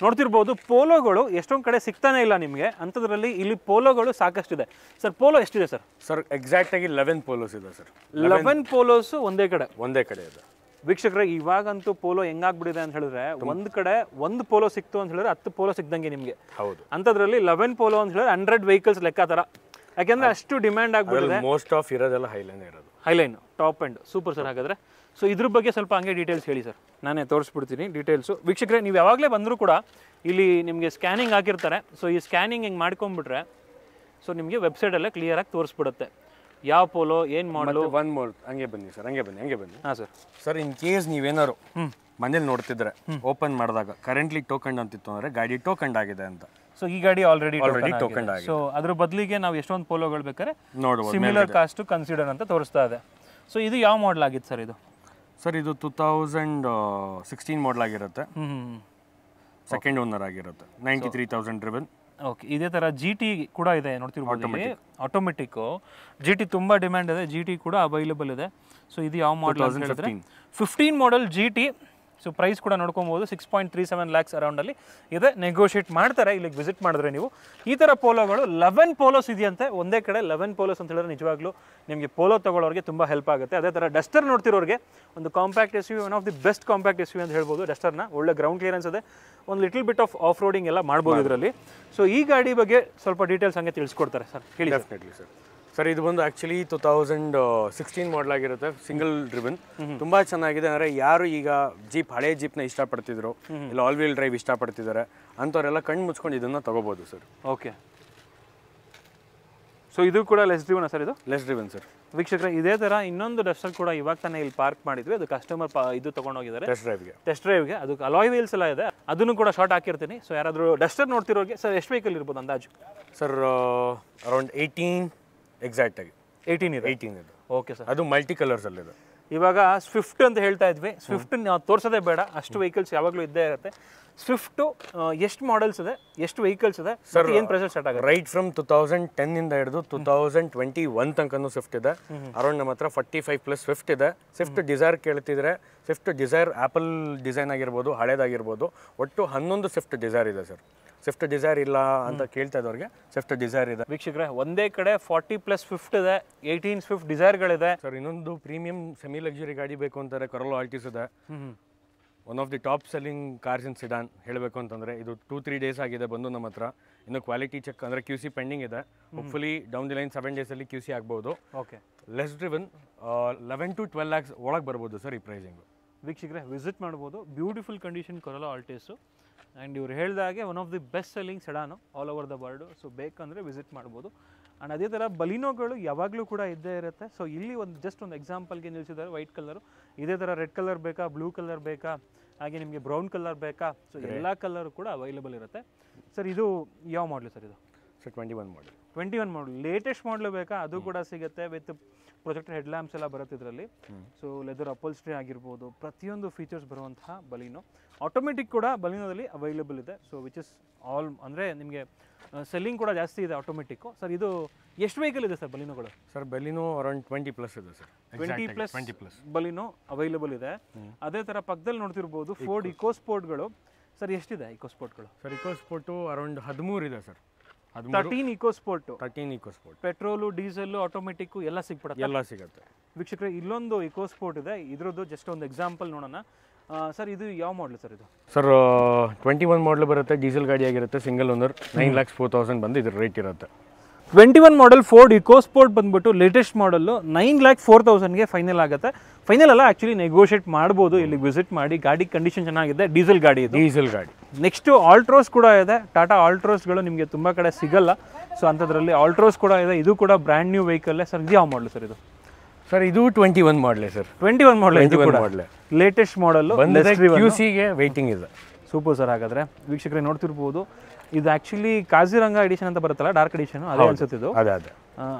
ನೋಡ್ತಿರ್ಬೋದು ಪೋಲೋಗಳು ಎಷ್ಟೊಂದು ಕಡೆ ಸಿಗ್ತಾನೆ ಇಲ್ಲ ನಿಮಗೆ, ಅಂಥದ್ರಲ್ಲಿ ಇಲ್ಲಿ ಪೋಲೋಗಳು ಸಾಕಷ್ಟಿದೆ. ಸರ್ ಪೋಲೋ ಎಷ್ಟಿದೆ ಸರ್? ಸರ್ ಎಕ್ಸಾಕ್ಟಾಗಿ 11 ಪೋಲೋಸ್ ಇದೆ ಸರ್. 11 ಪೋಲೋಸು ಒಂದೇ ಕಡೆ ಇದೆ. ವೀಕ್ಷಕರೇ ಇವಾಗಂತೂ ಪೋಲೋ ಹೆಂಗಾಗ್ಬಿಟ್ಟಿದೆ ಅಂತ ಹೇಳಿದ್ರೆ, ಒಂದು ಕಡೆ ಒಂದು ಪೋಲೋ ಸಿಕ್ತು ಅಂತ ಹೇಳಿದ್ರೆ 10 ಪೋಲೋ ಸಿಕ್ದಂಗೆ ನಿಮಗೆ. ಹೌದು. ಅಂಥದ್ರಲ್ಲಿ 11 ಪೋಲೋ ಅಂತ ಹೇಳಿದ್ರೆ 100 ವೆಹಿಕಲ್ಸ್ ಲೆಕ್ಕ ಥರ, ಯಾಕೆಂದ್ರೆ ಅಷ್ಟು ಡಿಮ್ಯಾಂಡ್ ಆಗ್ಬಿಟ್ಟಿದೆ. ಮೋಸ್ಟ್ ಆಫ್ ಇರೋದೆಲ್ಲ ಹೈಲೈನ್ ಇರೋದು. Highline top end. Super sir. ಹಾಗಾದ್ರೆ ಸೊ ಇದ್ರ ಬಗ್ಗೆ ಸ್ವಲ್ಪ ಹಂಗೆ ಡೀಟೇಲ್ಸ್ ಹೇಳಿ ಸರ್. ನಾನೇ ತೋರಿಸ್ಬಿಡ್ತೀನಿ ಡೀಟೇಲ್ಸು. ವೀಕ್ಷಕರೇ ನೀವು ಯಾವಾಗಲೇ ಬಂದರೂ ಕೂಡ ಇಲ್ಲಿ ನಿಮಗೆ ಸ್ಕ್ಯಾನಿಂಗ್ ಹಾಕಿರ್ತಾರೆ. ಸೊ ಈ ಸ್ಕ್ಯಾನಿಂಗ್ ಹಿಂಗೆ ಮಾಡ್ಕೊಂಡ್ಬಿಟ್ರೆ ಸೊ ನಿಮಗೆ ವೆಬ್ಸೈಟಲ್ಲೇ ಕ್ಲಿಯರಾಗಿ ತೋರಿಸ್ಬಿಡುತ್ತೆ ಯಾವ ಪೋಲೋ ಏನು ಮಾಡಲು. ಒನ್ ಮೋರ್ ಹಂಗೆ ಬನ್ನಿ ಸರ್, ಹಂಗೆ ಬನ್ನಿ. ಹಾಂ ಸರ್. ಸರ್ ಇನ್ ಕೇಸ್ ನೀವೇನಾರು ಮನೇಲಿ ನೋಡ್ತಿದ್ರೆ ಓಪನ್ ಮಾಡಿದಾಗ ಕರೆಂಟ್ಲಿ ಟೋಕಂಡ್ ಅಂತಿತ್ತು ಅಂದರೆ ಗಾಡಿ ಟೋಕಂಡ್ ಆಗಿದೆ ಅಂತ. ಸೊ ಈ ಗಾಡಿ ಆಲ್ರೆಡಿ ಟೋಕಂಡ್ ಆಗಿದೆ. ಸೊ ಅದ್ರ ಬದಲಿಗೆ ನಾವು ಎಷ್ಟೊಂದು ಪೋಲೋಗಳು ಬೇಕಾದ್ರೆ ನೋಡ್ಬೋದು, ಸಿಮಿಲರ್ ಕಾಸ್ಟ್ ಕನ್ಸಿಡರ್ ಅಂತ ತೋರಿಸ್ತಾ ಇದೆ. ಸೊ ಇದು ಯಾವ ಮಾಡಲ್ ಆಗಿತ್ತು ಸರ್ ಇದು? ಸರ್ ಇದು 2016 ಮಾಡಲ್ ಆಗಿರುತ್ತೆ. ಸೆಕೆಂಡ್ ಓನರ್ ಆಗಿರುತ್ತೆ. 93,000 ಡ್ರಿವನ್. ಓಕೆ. ಇದೇ ಥರ GT ಕೂಡ ಇದೆ ನೋಡ್ತಿರ್ಬೋದು, ಆಟೋಮೆಟಿಕ್ಕು. GT ತುಂಬ ಡಿಮ್ಯಾಂಡ್ ಇದೆ, GT ಕೂಡ ಅವೈಲೇಬಲ್ ಇದೆ. ಸೊ ಇದು ಯಾವ ಮಾಡಲ್ ಅಂತ ಹೇಳಿದ್ರೆ 15 ಮಾಡಲ್ GT ಸೊ ಪ್ರೈಸ್ ಕೂಡ ನೋಡ್ಕೊಬೋದು 6.37 lakhs ಅರೌಂಡಲ್ಲಿ ಇದೆ. ನೆಗೋಷಿಯೇಟ್ ಮಾಡ್ತಾರೆ ಇಲ್ಲಿಗೆ ವಿಸಿಟ್ ಮಾಡಿದ್ರೆ ನೀವು. ಈ ಥರ ಪೋಲೋಗಳು 11 ಪೋಲೋಸ್ ಇದೆಯಂತೆ ಒಂದೇ ಕಡೆ. 11 ಪೋಲೋಸ್ ಅಂತ ಹೇಳಿದ್ರೆ ನಿಜವಾಗ್ಲೂ ನಿಮಗೆ ಪೋಲೋ ತಗೊಳ್ಳೋರಿಗೆ ತುಂಬ ಹೆಲ್ಪ್ ಆಗುತ್ತೆ. ಅದೇ ಥರ ಡಸ್ಟರ್ ನೋಡ್ತಿರೋರಿಗೆ ಒಂದು compact SUV, one of the best compact SUV ಅಂತ ಹೇಳ್ಬೋದು. ಡಸ್ಟರ್ನ ಒಳ್ಳೆ ಗ್ರೌಂಡ್ ಕ್ಲಿಯರೆನ್ಸ್ ಇದೆ, ಒಂದು ಲಿಟಲ್ ಬಿಟ್ ಆಫ್ ರೋಡಿಂಗ್ ಎಲ್ಲ ಮಾಡ್ಬೋದು ಇದರಲ್ಲಿ. ಸೊ ಈ ಗಾಡಿ ಬಗ್ಗೆ ಸ್ವಲ್ಪ ಡೀಟೇಲ್ಸ್ ಹಂಗೆ ತಿಳಿಸ್ಕೊಡ್ತಾರೆ ಸರ್, ಹೇಳಿ. ಡೆಫಿನೆಟ್ಲಿ ಸರ್ ಇದು ಬಂದು ಆ್ಯಕ್ಚುಲಿ 2016 ಮಾಡಲ್ ಆಗಿರುತ್ತೆ, ಸಿಂಗಲ್ ಡ್ರಿವನ್. ತುಂಬ ಚೆನ್ನಾಗಿದೆ. ಅಂದರೆ ಯಾರು ಈಗ ಹಳೆ ಜೀಪ್ನ ಇಷ್ಟಪಡ್ತಿದ್ರು, ಇಲ್ಲ ಆಲ್ ವೀಲ್ ಡ್ರೈವ್ ಇಷ್ಟಪಡ್ತಿದ್ದಾರೆ ಅಂಥವರೆಲ್ಲ ಕಣ್ಣು ಮುಚ್ಕೊಂಡು ಇದನ್ನು ತಗೋಬೋದು ಸರ್. ಓಕೆ, ಸೊ ಇದು ಕೂಡ ಲೆಸ್ ಡ್ರಿವನ್ ಸರ್? ಇದು ಲೆಸ್ ಡ್ರಿವನ್ ಸರ್. ವೀಕ್ಷಕರೇ, ಇದೇ ಥರ ಇನ್ನೊಂದು ಡಸ್ಟರ್ ಕೂಡ ಇವಾಗ ತಾನೇ ಇಲ್ಲಿ ಪಾರ್ಕ್ ಮಾಡಿದ್ವಿ. ಅದು ಕಸ್ಟಮರ್ ಇದು ತೊಗೊಂಡೋಗಿದ್ದಾರೆ ಟೆಸ್ಟ್ ಡ್ರೈವ್ಗೆ. ಅದಕ್ಕೆ ಅಲಾಯ್ ವೀಲ್ಸ್ ಎಲ್ಲ ಇದೆ, ಅದನ್ನು ಕೂಡ ಶಾರ್ಟ್ ಹಾಕಿರ್ತೀನಿ. ಸೊ ಯಾರಾದರೂ ಡಸ್ಟರ್ ನೋಡ್ತಿರೋರಿಗೆ ಸರ್ ಎಷ್ಟು ವೆಹಿಕಲ್ ಇರ್ಬೋದು ಅಂದಾಜು? ಸರ್ ಅರೌಂಡ್ 18 ಎಕ್ಸಾಕ್ಟ್ ಆಗಿ 18 ಇದೆ. Okay sir. ಅದು ಮಲ್ಟಿ ಕಲರ್ಸಲ್ಲಿದೆ. ಇವಾಗ ಸ್ವಿಫ್ಟ್ ಅಂತ ಹೇಳ್ತಾ ಇದ್ವಿ. ಸ್ವಿಫ್ಟ್ ನಾವು ತೋರಿಸೋದೇ ಬೇಡ, ಅಷ್ಟು ವೆಹಿಕಲ್ಸ್ ಯಾವಾಗಲೂ ಇದ್ದೇ ಇರುತ್ತೆ. ಸ್ವಿಫ್ಟು ಎಷ್ಟು ಮಾಡಲ್ಸ್ ಇದೆ, ಎಷ್ಟು ವೆಹಿಕಲ್ಸ್ ಇದೆ ಸರ್, ಏನು ಪ್ರೈಸ್ ಸ್ಟಾರ್ಟ್ ಆಗುತ್ತೆ? ರೈಟ್ ಫ್ರಮ್ 2010 ಇಂದ ಹಿಡಿದು 2021 ತನಕನೂ ಸ್ವಿಫ್ಟ್ ಇದೆ. ಅರೌಂಡ್ ನಮ್ಮ ಹತ್ರ 45+ ಸ್ವಿಫ್ಟ್ ಇದೆ. ಸ್ವಿಫ್ಟ್ ಡಿಸೈರ್ ಕೇಳ್ತಿದ್ರೆ ಸ್ವಿಫ್ಟ್ ಡಿಸೈರ್ ಆಪಲ್ ಡಿಸೈನ್ ಆಗಿರ್ಬೋದು, ಹಳೇದಾಗಿರ್ಬೋದು, ಒಟ್ಟು 11 ಸ್ವಿಫ್ಟ್ ಡಿಸೈರ್ ಇದೆ ಸರ್. ಸ್ವಿಫ್ಟ್ ಡಿಸೈರ್ ಇಲ್ಲ ಅಂತ ಕೇಳ್ತಾ ಇದ್ದವ್ರಿಗೆ ಸ್ವಿಫ್ಟ್ ಡಿಸೈರ್ ಇದೆ. ವೀಕ್ಷಕರೇ, ಒಂದೇ ಕಡೆ 40+ ಸ್ವಿಫ್ಟ್ ಇದೆ, 18 ಸ್ವಿಫ್ಟ್ ಡಿಸೈರ್ಗಳಿದೆ ಸರ್. ಇನ್ನೊಂದು ಪ್ರೀಮಿಯಂ ಸೆಮಿ ಲಕ್ಸುರಿ ಗಾಡಿ ಬೇಕು ಅಂತಾರೆ, ಕರೋಲಾ ಆಲ್ಟಿಸ್ ಇದೆ. One of the top selling cars in sedan ಹೇಳಬೇಕು ಅಂತಂದರೆ. ಇದು 2-3 ಡೇಸ್ ಆಗಿದೆ ಬಂದು ನಮ್ಮ ಹತ್ರ. ಇನ್ನು ಕ್ವಾಲಿಟಿ ಚೆಕ್ ಅಂದರೆ QC ಪೆಂಡಿಂಗ್ ಇದೆ. ಹೋಪ್ಫುಲಿ ಡೌನ್ ದಿ ಲೈನ್ 7 ಡೇಸಲ್ಲಿ QC ಆಗ್ಬೋದು. Okay, less driven 11 to 12 lakhs ಒಳಗೆ ಬರ್ಬೋದು ಸರ್ ಈ ಪ್ರೈಸಿಂಗು. ವೀಕ್ಷಕರೇ, ವಿಸಿಟ್ ಮಾಡ್ಬೋದು. Beautiful condition Corolla Altis. And ಇವ್ರು ಹೇಳಿದಾಗೆ one of the best selling sedan all over the world. So ಬೇಕಂದರೆ ವಿಸಿಟ್ ಮಾಡ್ಬೋದು. ಆ್ಯಂಡ್ ಅದೇ ಥರ ಬಲಿನೋಗಳು ಯಾವಾಗಲೂ ಕೂಡ ಇದ್ದೇ ಇರುತ್ತೆ. ಸೊ ಇಲ್ಲಿ ಜಸ್ಟ್ ಒಂದು ಎಕ್ಸಾಂಪಲ್ಗೆ ನಿಲ್ಲಿಸಿದ್ದಾರೆ. ವೈಟ್ ಕಲರು, ಇದೇ ಥರ ರೆಡ್ ಕಲರ್ ಬೇಕಾ, ಬ್ಲೂ ಕಲರ್ ಬೇಕಾ, ಹಾಗೆ ನಿಮಗೆ ಬ್ರೌನ್ ಕಲರ್ ಬೇಕಾ, ಸೊ ಎಲ್ಲ ಕಲರು ಕೂಡ ಅವೈಲೇಬಲ್ ಇರುತ್ತೆ. ಸರ್ ಇದು ಯಾವ ಮಾಡಲು ಸರ್? ಇದು ಸರ್ 21 ಮಾಡಲ್. 21 ಮಾಡಲ್. ಲೇಟೆಸ್ಟ್ ಮಾಡಲು ಬೇಕಾ, ಅದು ಕೂಡ ಸಿಗುತ್ತೆ. ವಿತ್ ಪ್ರೊಜೆಕ್ಟರ್ ಹೆಡ್ ಲ್ಯಾಂಪ್ಸ್ ಎಲ್ಲ ಬರುತ್ತೆ ಇದರಲ್ಲಿ. ಸೊ ಲೆದರ್ ಅಪೋಲ್ಸ್ಟ್ರಿ ಆಗಿರ್ಬೋದು, ಪ್ರತಿಯೊಂದು ಫೀಚರ್ಸ್ ಬರುವಂತಹ ಬಲಿನೋ. ಆಟೋಮೆಟಿಕ್ ಕೂಡ ಬಲಿನೋದಲ್ಲಿ ಅವೈಲೇಬಲ್ ಇದೆ. ಸೊ ವಿಚ್ ಇಸ್ ಆಲ್ ಅಂದರೆ ನಿಮಗೆ ಸೆಲ್ಲಿಂಗ್ ಕೂಡ ಜಾಸ್ತಿ ಇದೆ ಆಟೋಮೆಟಿಕ್ಕು. ಸರ್ ಇದು ಎಷ್ಟು ವೆಹಿಕಲ್ ಇದೆ ಸರ್ ಬಲಿನೋಗಳು? ಸರ್ ಬಲಿನೋ ಅರೌಂಡ್ 20+ ಇದೆ ಸರ್. 20+ ಬಲಿನೋ ಅವೈಲೇಬಲ್ ಇದೆ. ಅದೇ ಥರ ಪಕ್ಕದಲ್ಲಿ ನೋಡ್ತಿರ್ಬೋದು ಫೋರ್ಡ್ ಇಕೋಸ್ಪೋರ್ಟ್ಗಳು. ಸರ್ ಎಷ್ಟಿದೆ ಇಕೋಸ್ಪೋರ್ಟ್ಗಳು? ಸರ್ ಇಕೋಸ್ಪೋರ್ಟು ಅರೌಂಡ್ 13 ಇದೆ sir. 13 ಇಕೋಸ್ಪೋರ್ಟು. 13 EcoSport. Petrol, diesel, automatic ಎಲ್ಲ ಸಿಗ್ಬಿಡುತ್ತೆ? ಎಲ್ಲ ಸಿಗುತ್ತೆ ವೀಕ್ಷಕರೇ. ಇಲ್ಲೊಂದು ಇಕೋಸ್ಪೋರ್ಟ್ ಇದೆ, ಇದ್ರದ್ದು ಜಸ್ಟ್ ಒಂದು ಎಕ್ಸಾಂಪಲ್ ನೋಡೋಣ. ಸರ್ ಇದು ಯಾವ ಮಾಡಲು ಸರ್? ಇದು ಸರ್ 21 ಮಾಡಲ್ ಬರುತ್ತೆ, ಡೀಸೆಲ್ ಗಾಡಿ ಆಗಿರುತ್ತೆ, ಸಿಂಗಲ್ ಓನರ್. 9,04,000 ಬಂದು ಇದ್ರ ರೇಟ್ ಇರುತ್ತೆ. 21 ಮಾಡಲ್ ಫೋರ್ಡ್ ಇಕೋಸ್ಪೋರ್ಟ್ ಬಂದ್ಬಿಟ್ಟು ಲೇಟೆಸ್ಟ್ ಮಾಡಲ್ಲು 9,04,000ಗೆ ಫೈನಲ್ ಆಗುತ್ತೆ. ಫೈನಲ್ ಅಲ್ಲ, ಆ್ಯಕ್ಚುಲಿ ನೆಗೋಷಿಯೇಟ್ ಮಾಡ್ಬೋದು. ಇಲ್ಲಿಗೆ ವಿಸಿಟ್ ಮಾಡಿ. ಗಾಡಿ ಕಂಡೀಷನ್ ಚೆನ್ನಾಗಿದೆ, ಡೀಸೆಲ್ ಗಾಡಿ ಇದು. ಡೀಸೆಲ್ ಗಾಡಿ. ನೆಕ್ಸ್ಟು ಆಲ್ಟ್ರೋಸ್ ಕೂಡ ಇದೆ. ಟಾಟಾ ಆಲ್ಟ್ರೋಸ್ಗಳು ನಿಮಗೆ ತುಂಬ ಕಡೆ ಸಿಗಲ್ಲ. ಸೊ ಅಂಥದ್ರಲ್ಲಿ ಆಲ್ಟ್ರೋಸ್ ಕೂಡ ಇದೆ. ಇದು ಕೂಡ ಬ್ರ್ಯಾಂಡ್ ನ್ಯೂ ವೆಹಿಕಲ್ಲೇ. ಸರ್ ಇದು ಯಾವ ಮಾಡಲು ಸರ್? ಇದು ಸರ್ ಇದು 21 ಮಾಡಲೇ ಸರ್. 21 ಮಾಡಲ್. 21 ಮಾಡಲೇ ಲೇಟೆಸ್ಟ್ ಮಾಡಲ್ಲು. QCಗೆ ವೇಟಿಂಗ್ ಇದೆ. Super sir. ಹಾಗಾದರೆ ವೀಕ್ಷಕರೇ ನೋಡ್ತಿರ್ಬೋದು, ಇದು ಆ್ಯಕ್ಚುಲಿ ಕಾಜಿರಂಗ ಎಡಿಷನ್ ಅಂತ ಬರುತ್ತಲ್ಲ, ಡಾರ್ಕ್ ಎಡಿಷನ್ ಅದೇ ಅನ್ಸುತ್ತೆ ಇದು. ಅದೇ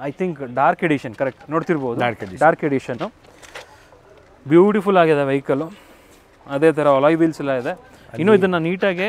I think dark edition, correct. ನೋಡ್ತಿರ್ಬೋದು ಡಾರ್ಕ್ ಎಡಿಷನ್ನು. ಬ್ಯೂಟಿಫುಲ್ ಆಗಿದೆ ವೆಹಿಕಲ್ಲು. ಅದೇ ಥರ ಅಲಾಯ್ ವೀಲ್ಸ್ ಎಲ್ಲ ಇದೆ. ಇನ್ನೂ ಇದನ್ನು ನೀಟಾಗಿ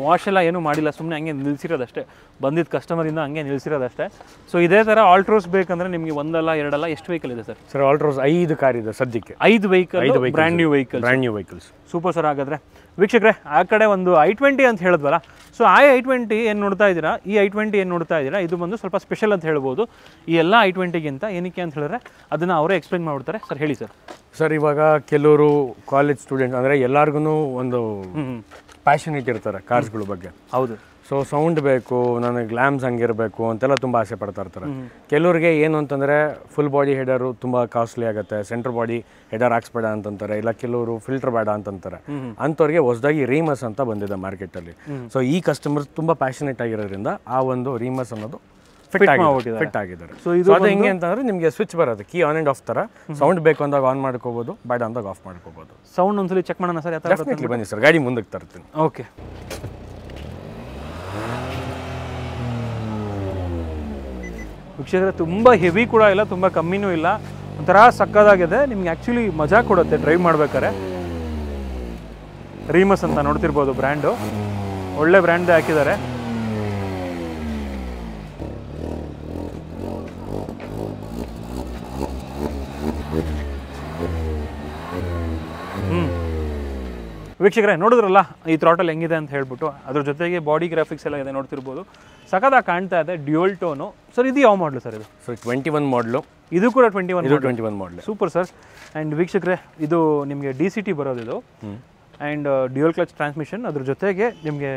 ವಾಶ್ ಎಲ್ಲ ಏನೂ ಮಾಡಿಲ್ಲ, ಸುಮ್ಮನೆ ಹಂಗೆ ನಿಲ್ಲಿಸಿರೋದಷ್ಟೇ. ಬಂದಿದ್ದ ಕಸ್ಟಮರಿಂದ ಹಂಗೆ ನಿಲ್ಲಿಸಿರೋದಷ್ಟೇ. ಸೊ ಇದೇ ಥರ ಆಲ್ಟ್ರೋಸ್ ಬೇಕಂದರೆ ನಿಮಗೆ ಒಂದಲ್ಲ ಎರಡಲ್ಲ ಎಷ್ಟು ವೆಹಿಕಲ್ ಇದೆ ಸರ್? ಸರ್ ಆಲ್ಟ್ರೋಸ್ 5 ಕಾರ್ ಇದೆ ಸದ್ಯಕ್ಕೆ. 5 vehicle, brand new vehicles. Super sir. ಹಾಗಾದರೆ ವೀಕ್ಷಕರೇ, ಆ ಕಡೆ ಒಂದು i20 ಅಂತ ಹೇಳಿದ್ವಲ್ಲ, ಸೊ ಆ i20 ಏನು ನೋಡ್ತಾ ಇದ್ದೀರಾ, ಈ i20 ಏನು ನೋಡ್ತಾ ಇದ್ದೀರಾ, ಇದು ಬಂದು ಸ್ವಲ್ಪ ಸ್ಪೆಷಲ್ ಅಂತ ಹೇಳ್ಬೋದು ಈ ಎಲ್ಲ i20ಗಿಂತ. ಏನಕ್ಕೆ ಅಂತ ಹೇಳಿದ್ರೆ ಅದನ್ನು ಅವರೇ ಎಕ್ಸ್ಪ್ಲೈನ್ ಮಾಡ್ಬಿಡ್ತಾರೆ. ಸರ್ ಹೇಳಿ ಸರ್. ಸರ್ ಇವಾಗ ಕೆಲವರು ಕಾಲೇಜ್ ಸ್ಟೂಡೆಂಟ್ ಅಂದರೆ ಎಲ್ಲರಿಗೂ ಒಂದು ಪ್ಯಾಷನೇಟ್ ಇರ್ತಾರೆ ಕಾರ್ಸ್ಗಳ ಬಗ್ಗೆ. ಹೌದು. ಸೊ ಸೌಂಡ್ ಬೇಕು, ನನಗೆ ಗ್ಲಾಮ್ಸ್ ಹಂಗಿರಬೇಕು ಅಂತೆಲ್ಲ ತುಂಬ ಆಸೆ ಪಡ್ತಾ ಇರ್ತಾರೆ. ಕೆಲವ್ರಿಗೆ ಏನು ಅಂತಂದರೆ ಫುಲ್ ಬಾಡಿ ಹೆಡರು ತುಂಬ ಕಾಸ್ಟ್ಲಿ ಆಗುತ್ತೆ, ಸೆಂಟ್ರ್ ಬಾಡಿ ಹೆಡರ್ ಹಾಕ್ಸ್ಬೇಡ ಅಂತಂತಾರೆ, ಇಲ್ಲ ಕೆಲವರು ಫಿಲ್ಟರ್ ಬೇಡ ಅಂತಂತಾರೆ. ಅಂಥವ್ರಿಗೆ ಹೊಸದಾಗಿ ರೀಮಸ್ ಅಂತ ಬಂದಿದೆ ಮಾರ್ಕೆಟಲ್ಲಿ. ಸೊ ಈ ಕಸ್ಟಮರ್ಸ್ ತುಂಬ ಪ್ಯಾಷನೇಟ್ ಆಗಿರೋದ್ರಿಂದ ಆ ಒಂದು ರೀಮಸ್ ಅನ್ನೋದು ಫಿಟ್ ಆಗಿದ್ದಾರೆ. ಸೊ ಇದು ಹೆಂಗೆ ಅಂತಂದ್ರೆ ನಿಮಗೆ ಸ್ವಿಚ್ ಬರುತ್ತೆ, ಕೀ ಆನ್ ಆ್ಯಂಡ್ ಆಫ್ ಥರ. ಸೌಂಡ್ ಬೇಕು ಅಂದಾಗ ಆನ್ ಮಾಡ್ಕೋಬೋದು, ಬೇಡ ಅಂದಾಗ ಆಫ್ ಮಾಡ್ಕೋಬೋದು. ಸೌಂಡ್ ಒಂದ್ಸಲಿ ಚೆಕ್ ಮಾಡೋಣ ಸರ್? ಡೆಫಿನೆಟ್ಲಿ ಬನ್ನಿ ಸರ್, ಗಾಡಿ ಮುಂದಕ್ಕೆ ತರ್ತೀನಿ. ಓಕೆ. ವೀಕ್ಷಕರೇ, ತುಂಬ ಹೆವಿ ಕೂಡ ಇಲ್ಲ, ತುಂಬ ಕಮ್ಮಿನೂ ಇಲ್ಲ, ಒಂಥರ ಸಕ್ಕದಾಗಿದೆ. ನಿಮ್ಗೆ ಆ್ಯಕ್ಚುಲಿ ಮಜಾ ಕೊಡುತ್ತೆ ಡ್ರೈವ್ ಮಾಡ್ಬೇಕಾರೆ. ರೀಮಸ್ ಅಂತ ನೋಡ್ತಿರ್ಬೋದು ಬ್ರ್ಯಾಂಡು, ಒಳ್ಳೆ ಬ್ರ್ಯಾಂಡ್ದೇ ಹಾಕಿದ್ದಾರೆ. ವೀಕ್ಷಕರೇ ನೋಡಿದ್ರಲ್ಲ ಈ ಥ್ರಾಟಲ್ ಹೆಂಗಿದೆ ಅಂತ ಹೇಳ್ಬಿಟ್ಟು, ಅದ್ರ ಜೊತೆಗೆ ಬಾಡಿ ಗ್ರಾಫಿಕ್ಸ್ ಎಲ್ಲ ಇದೆ ನೋಡ್ತಿರ್ಬೋದು, ಸಖತ್ತಾಗಿ ಕಾಣ್ತಾ ಇದೆ. Dual tone. ಸರ್ ಇದು ಯಾವ ಮಾಡಲು ಸರ್ ಇದು? ಸರ್ 21 ಮಾಡಲು. ಇದು ಕೂಡ 21 ಇದು 21 ಮಾಡಲು. Super sir. ಆ್ಯಂಡ್ ವೀಕ್ಷಕರೇ ಇದು ನಿಮಗೆ DCT ಬರೋದು ಇದು. ಆ್ಯಂಡ್ ಡ್ಯೂಯಲ್ ಕ್ಲಚ್ ಟ್ರಾನ್ಸ್ಮಿಷನ್, ಅದ್ರ ಜೊತೆಗೆ ನಿಮಗೆ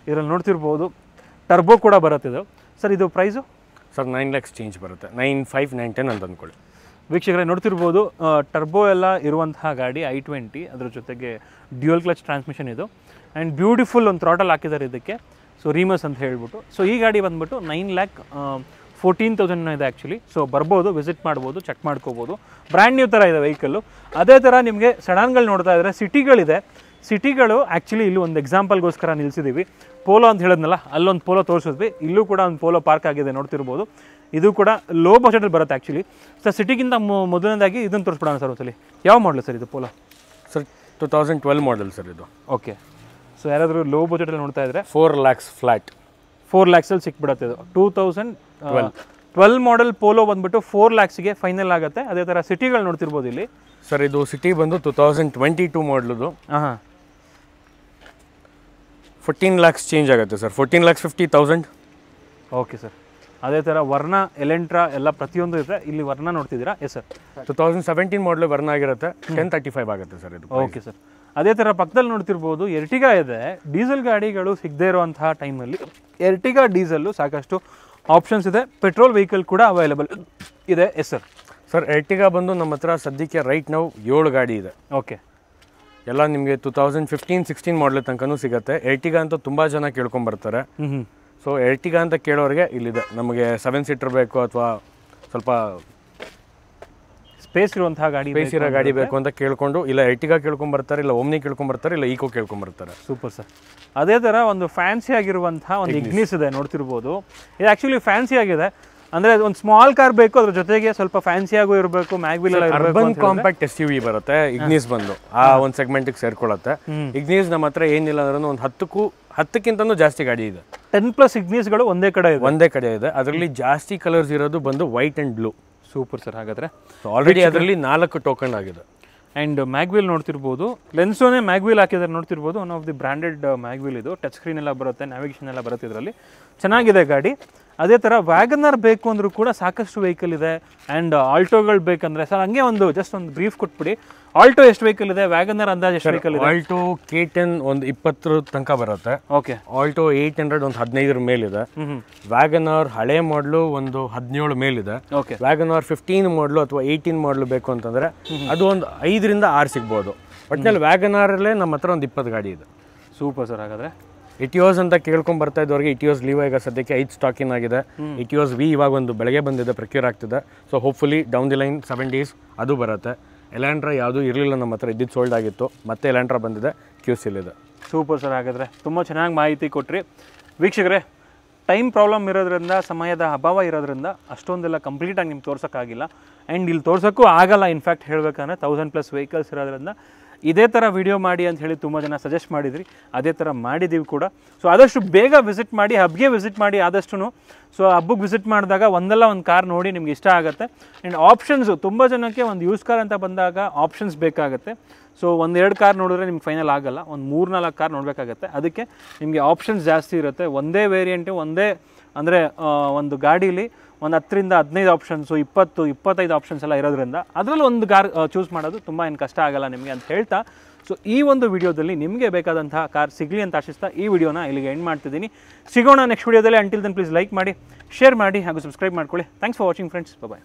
ಇದರಲ್ಲಿ ನೋಡ್ತಿರ್ಬೋದು ಟರ್ಬೋ ಕೂಡ ಬರುತ್ತೆ ಇದು. ಸರ್ ಇದು ಪ್ರೈಸು? ಸರ್ 9 lakhs ಚೇಂಜ್ ಬರುತ್ತೆ. 9.5 9.10 ಅಂತ ಅಂದ್ಕೊಳ್ಳಿ. ವೀಕ್ಷಕರೇ ನೋಡ್ತಿರ್ಬೋದು ಟರ್ಬೋ ಎಲ್ಲ ಇರುವಂತಹ ಗಾಡಿ i20, ಅದ್ರ ಜೊತೆಗೆ ಡ್ಯೂಯಲ್ ಕ್ಲಚ್ ಟ್ರಾನ್ಸ್ಮಿಷನ್ ಇದು. ಆ್ಯಂಡ್ ಬ್ಯೂಟಿಫುಲ್ ಒಂದು ಥ್ರಾಟಲ್ ಹಾಕಿದ್ದಾರೆ ಇದಕ್ಕೆ, ಸೊ ರೀಮಸ್ ಅಂತ ಹೇಳ್ಬಿಟ್ಟು. ಸೊ ಈ ಗಾಡಿ ಬಂದ್ಬಿಟ್ಟು 9,14,000 ಇದೆ ಆ್ಯಕ್ಚುಲಿ. ಸೊ ಬರ್ಬೋದು, ವಿಸಿಟ್ ಮಾಡ್ಬೋದು, ಚೆಕ್ ಮಾಡ್ಕೋಬೋದು. ಬ್ರ್ಯಾಂಡ್ ನ್ಯೂ ಥರ ಇದೆ ವೆಹಿಕಲ್ಲು. ಅದೇ ಥರ ನಿಮಗೆ ಸಡನ್ಗಳು ನೋಡ್ತಾ ಇದ್ದಾರೆ, ಸಿಟಿಗಳಿದೆ. ಸಿಟಿಗಳು ಆ್ಯಕ್ಚುಲಿ ಇಲ್ಲಿ ಒಂದು ಎಕ್ಸಾಂಪಲ್ಗೋಸ್ಕರ ನಿಲ್ಲಿಸಿದ್ದೀವಿ. ಪೋಲೋ ಅಂತ ಹೇಳಿದ್ನಲ್ಲ, ಅಲ್ಲೊಂದು ಪೋಲೋ ತೋರಿಸಿದ್ವಿ, ಇಲ್ಲೂ ಕೂಡ ಒಂದು ಪೋಲೋ ಪಾರ್ಕ್ ಆಗಿದೆ ನೋಡ್ತಿರ್ಬೋದು. ಇದು ಕೂಡ ಲೋ ಬಜೆಟಲ್ಲಿ ಬರುತ್ತೆ ಆ್ಯಕ್ಚುಲಿ. ಸರ್ ಸಿಟಿಗಿಂತ ಮೊದಲನೇದಾಗಿ ಇದನ್ನು ತೋರಿಸ್ಬಿಡೋಣ ಸರ್ ಒಂದ್ಸಲಿ. ಯಾವ ಮಾಡಲು ಸರ್ ಇದು ಪೋಲೋ? ಸರ್ 2012 ಮಾಡಲ್ ಸರ್ ಇದು. ಓಕೆ. ಸೊ ಯಾರಾದರೂ ಲೋ ಬಜೆಟಲ್ಲಿ ನೋಡ್ತಾ ಇದ್ದರೆ 4 lakhs ಫ್ಲಾಟ್. 4 lakhsಲ್ಲಿ ಸಿಕ್ಬಿಡುತ್ತೆ ಇದು. 2012 ಮಾಡಲ್ ಪೋಲೋ ಬಂದ್ಬಿಟ್ಟು 4 lakhsಗೆ ಫೈನಲ್ ಆಗುತ್ತೆ. ಅದೇ ಥರ ಸಿಟಿಗಳು ನೋಡ್ತಿರ್ಬೋದು ಇಲ್ಲಿ. ಸರ್ ಇದು ಸಿಟಿ ಬಂದು 2022 ಮಾಡಲದು. ಹಾಂ 14 lakhs ಚೇಂಜ್ ಆಗುತ್ತೆ ಸರ್. 14,50,000. Okay sir. ಅದೇ ಥರ ವರ್ಣ, ಎಲೆಂಟ್ರಾ ಎಲ್ಲ ಪ್ರತಿಯೊಂದು ಇದೆ. ಇಲ್ಲಿ ವರ್ಣ ನೋಡ್ತಿದ್ದೀರಾ? Yes sir. 2017 ಮಾಡಲು ವರ್ಣ ಆಗಿರುತ್ತೆ. 1035 ಆಗುತ್ತೆ ಸರ್ ಇದು. Okay sir. ಅದೇ ಥರ ಪಕ್ಕದಲ್ಲಿ ನೋಡ್ತಿರ್ಬೋದು ಎರ್ಟಿಗಾ ಇದೆ. ಡೀಸೆಲ್ ಗಾಡಿಗಳು ಸಿಗದೇ ಇರುವಂತಹ ಟೈಮಲ್ಲಿ ಎರ್ಟಿಗಾ ಡೀಸೆಲ್ಲು ಸಾಕಷ್ಟು ಆಪ್ಷನ್ಸ್ ಇದೆ. ಪೆಟ್ರೋಲ್ ವೆಹಿಕಲ್ ಕೂಡ ಅವೈಲೇಬಲ್ ಇದೆ. Yes sir. ಸರ್ ಎರ್ಟಿಗಾ ಬಂದು ನಮ್ಮ ಹತ್ರ ಸದ್ಯಕ್ಕೆ ರೈಟ್ ನಾವು 7 ಗಾಡಿ ಇದೆ. ಓಕೆ. ಎಲ್ಲ ನಿಮಗೆ 2015-16 ಮಾಡಲ್ ತನಕನೂ ಸಿಗುತ್ತೆ. ಎರ್ಟಿಗಾ ಅಂತ ತುಂಬ ಜನ ಕೇಳ್ಕೊಂಬರ್ತಾರೆ. ಸೊ ಎರ್ಟಿಗಾ ಅಂತ ಕೇಳೋರಿಗೆ ಇಲ್ಲಿದೆ. ನಮಗೆ 7 ಸೀಟರ್ ಬೇಕು ಅಥವಾ ಸ್ವಲ್ಪ ಸ್ಪೇಸ್ ಇರುವಂತಹ ಗಾಡಿ, ಸ್ಪೇಸ್ ಇರೋ ಗಾಡಿ ಬೇಕು ಅಂತ ಕೇಳ್ಕೊಂಡು ಇಲ್ಲ ಎರ್ಟಿಗಾ ಕೇಳ್ಕೊಂಬರ್ತಾರೆ, ಇಲ್ಲ ಓಮ್ನಿ ಕೇಳ್ಕೊಂಬರ್ತಾರೆ, ಇಲ್ಲ ಈಕೋ ಕೇಳ್ಕೊಂಬರ್ತಾರೆ. Super sir. ಅದೇ ಥರ ಒಂದು ಫ್ಯಾನ್ಸಿ ಆಗಿರುವಂತಹ ಒಂದು ಇಗ್ನಿಸ್ ಇದೆ ನೋಡ್ತಿರ್ಬೋದು. ಇದು ಆ್ಯಕ್ಚುಲಿ ಫ್ಯಾನ್ಸಿ ಆಗಿದೆ. ಅಂದರೆ ಒಂದು ಸ್ಮಾಲ್ ಕಾರ್ ಬೇಕು, ಅದ್ರ ಜೊತೆಗೆ ಸ್ವಲ್ಪ ಫ್ಯಾನ್ಸಿಯಾಗೂ ಇರಬೇಕು, ಮ್ಯಾಗ್ವಿಲ್ ಎಲ್ಲ ಇರಬೇಕು. ಅರ್ಬನ್ ಕಾಂಪ್ಯಾಕ್ಟ್ SUV ಬರುತ್ತೆ ಇಗ್ನಿಸ್ ಬಂದು ಆ ಒಂದು ಸೆಗ್ಮೆಂಟ್ಗೆ ಸೇರ್ಕೊಳ್ಳುತ್ತೆ. ಇಗ್ನಿಸ್ ನಮ್ಮ ಹತ್ರ ಏನಿಲ್ಲ ಅಂದ್ರೆ ಒಂದು 10ಕ್ಕಿಂತನೂ ಜಾಸ್ತಿ ಗಾಡಿ ಇದೆ. 10+ ಇಗ್ನಿಸ್ಗಳು ಒಂದೇ ಕಡೆ ಇದೆ. ಅದರಲ್ಲಿ ಜಾಸ್ತಿ ಕಲರ್ಸ್ ಇರೋದು ಬಂದು white and blue. Super sir. ಹಾಗಾದರೆ ಆಲ್ರೆಡಿ ಅದರಲ್ಲಿ 4 ಟೋಕನ್ ಆಗಿದೆ. ಆ್ಯಂಡ್ ಮ್ಯಾಗ್ವಿಲ್ ನೋಡ್ತಿರ್ಬೋದು, ಲೆನ್ಸೋನೇ ಮ್ಯಾಗ್ವಿಲ್ ಹಾಕಿದ್ದಾರೆ ನೋಡ್ತಿರ್ಬೋದು. One of the branded mag wheel ಇದು. ಟಚ್ ಸ್ಕ್ರೀನ್ ಎಲ್ಲ ಬರುತ್ತೆ, ನ್ಯಾವಿಗೇಷನ್ ಎಲ್ಲ ಬರುತ್ತೆ ಇದರಲ್ಲಿ. ಚೆನ್ನಾಗಿದೆ ಗಾಡಿ. ಅದೇ ಥರ ವ್ಯಾಗನರ್ ಬೇಕು ಅಂದರೂ ಕೂಡ ಸಾಕಷ್ಟು ವೆಹಿಕಲ್ ಇದೆ. ಆ್ಯಂಡ್ ಆಲ್ಟೋಗಳು ಬೇಕಂದರೆ ಸರ್ ಹಂಗೆ ಜಸ್ಟ್ ಒಂದು ಬ್ರೀಫ್ ಕೊಟ್ಬಿಡಿ. ಆಲ್ಟೋ ಎಷ್ಟು ವೆಹಿಕಲ್ ಇದೆ, ವ್ಯಾಗನರ್ ಅಂದಾಜು ಎಷ್ಟು ವೆಹಿಕಲ್ ಇದೆ? ಆಲ್ಟೋ K10 ಒಂದು 20 ತನಕ ಬರುತ್ತೆ. ಓಕೆ. ಆಲ್ಟೋ 800 ಒಂದು 15 ಮೇಲಿದೆ. ವ್ಯಾಗನರ್ ಹಳೆ ಮಾಡಲು ಒಂದು 17 ಮೇಲಿದೆ. ಓಕೆ. ವ್ಯಾಗನರ್ 15 ಮಾಡಲು ಅಥವಾ 18 ಮಾಡಲು ಬೇಕು ಅಂತಂದರೆ ಅದು ಒಂದು 5ರಿಂದ 6 ಸಿಗ್ಬೋದು. ಒಟ್ಟಿನಲ್ಲಿ ವ್ಯಾಗನರಲ್ಲೇ ನಮ್ಮ ಹತ್ರ ಒಂದು 20 ಗಾಡಿ ಇದೆ. Super sir. ಹಾಗಾದರೆ ಇಟಿಯೋಸ್ ಅಂತ ಕೇಳ್ಕೊಂಡು ಬರ್ತಾ ಇದ್ದವ್ರಿಗೆ ಇಟಿಯೋಸ್ ಲೀವ್ ಈಗ ಸದ್ಯಕ್ಕೆ 5 ಸ್ಟಾಕಿನ್ ಆಗಿದೆ. ಇಟಿಯೋಸ್ V ಇವಾಗ ಒಂದು ಬೆಳಗ್ಗೆ ಬಂದಿದೆ, ಪ್ರಕ್ಯೂರ್ ಆಗ್ತಿದೆ. So hopefully down the line 7 days ಅದು ಬರುತ್ತೆ. ಎಲಾಂಟ್ರಾ ಯಾವುದೂ ಇರಲಿಲ್ಲ ನಮ್ಮ ಹತ್ರ, ಇದ್ದಿದ್ದು ಸೋಲ್ಡ್ ಆಗಿತ್ತು. ಮತ್ತೆ ಎಲಾಂಟ್ರಾ ಬಂದಿದೆ, QC-ಲಿದೆ. Super sir. ಹಾಗಾದರೆ ತುಂಬ ಚೆನ್ನಾಗಿ ಮಾಹಿತಿ ಕೊಟ್ರಿ. ವೀಕ್ಷಕರೇ, ಟೈಮ್ ಪ್ರಾಬ್ಲಮ್ ಇರೋದ್ರಿಂದ, ಸಮಯದ ಅಭಾವ ಇರೋದ್ರಿಂದ ಅಷ್ಟೊಂದೆಲ್ಲ ಕಂಪ್ಲೀಟಾಗಿ ನಿಮ್ಗೆ ತೋರ್ಸೋಕ್ಕಾಗಿಲ್ಲ. ಆ್ಯಂಡ್ ಇಲ್ಲಿ ತೋರ್ಸೋಕ್ಕೂ ಆಗಲ್ಲ. ಇನ್ಫ್ಯಾಕ್ಟ್ ಹೇಳಬೇಕಂದ್ರೆ 1000+ ವೆಹಿಕಲ್ಸ್ ಇರೋದ್ರಿಂದ ಇದೇ ಥರ ವಿಡಿಯೋ ಮಾಡಿ ಅಂತ ಹೇಳಿ ತುಂಬ ಜನ ಸಜೆಸ್ಟ್ ಮಾಡಿದ್ರಿ. ಅದೇ ಥರ ಮಾಡಿದ್ದೀವಿ ಕೂಡ. ಸೊ ಆದಷ್ಟು ಬೇಗ ವಿಸಿಟ್ ಮಾಡಿ, ಹಬ್ಗೆ ವಿಸಿಟ್ ಮಾಡಿ ಆದಷ್ಟು. ಸೊ ಹಬ್ಬಕ್ಕೆ ವಿಸಿಟ್ ಮಾಡಿದಾಗ ಒಂದಲ್ಲ ಒಂದು ಕಾರ್ ನೋಡಿ ನಿಮ್ಗೆ ಇಷ್ಟ ಆಗುತ್ತೆ. ಆ್ಯಂಡ್ ಆಪ್ಷನ್ಸು ತುಂಬ ಜನಕ್ಕೆ ಒಂದು ಯೂಸ್ ಕಾರ್ ಅಂತ ಬಂದಾಗ ಆಪ್ಷನ್ಸ್ ಬೇಕಾಗುತ್ತೆ. ಸೊ 1-2 ಕಾರ್ ನೋಡಿದ್ರೆ ನಿಮ್ಗೆ ಫೈನಲ್ ಆಗಲ್ಲ, ಒಂದು 3-4 ಕಾರ್ ನೋಡಬೇಕಾಗತ್ತೆ. ಅದಕ್ಕೆ ನಿಮಗೆ ಆಪ್ಷನ್ಸ್ ಜಾಸ್ತಿ ಇರುತ್ತೆ. ಒಂದೇ ವೇರಿಯಂಟು, ಒಂದೇ ಅಂದರೆ ಒಂದು ಗಾಡೀಲಿ ಒಂದು 10ರಿಂದ 15 ಆಪ್ಷನ್ಸು, 20-25 ಆಪ್ಷನ್ಸ್ ಎಲ್ಲ ಇರೋದ್ರಿಂದ ಅದರಲ್ಲಿ ಒಂದು ಕಾರ್ ಚೂಸ್ ಮಾಡೋದು ತುಂಬ ಏನು ಕಷ್ಟ ಆಗಲ್ಲ ನಿಮಗೆ ಅಂತ ಹೇಳ್ತಾ, ಸೊ ಈ ಒಂದು ವಿಡಿಯೋದಲ್ಲಿ ನಿಮಗೆ ಬೇಕಾದಂತಹ ಕಾರ್ ಸಿಗಲಿ ಅಂತ ಆಶಿಸ್ತಾ ಈ ವಿಡಿಯೋನ ಇಲ್ಲಿಗೆ ಎಂಡ್ ಮಾಡ್ತಿದ್ದೀನಿ. ಸಿಗೋಣ ನೆಕ್ಸ್ಟ್ ವಿಡಿಯೋದಲ್ಲಿ. ಅಂಟಿಲ್ ದೆನ್ ಪ್ಲೀಸ್ ಲೈಕ್ ಮಾಡಿ, ಶೇರ್ ಮಾಡಿ ಹಾಗೂ ಸಬ್ಸ್ಕ್ರೈಬ್ ಮಾಡ್ಕೊಳ್ಳಿ. Thanks for watching friends. Bye.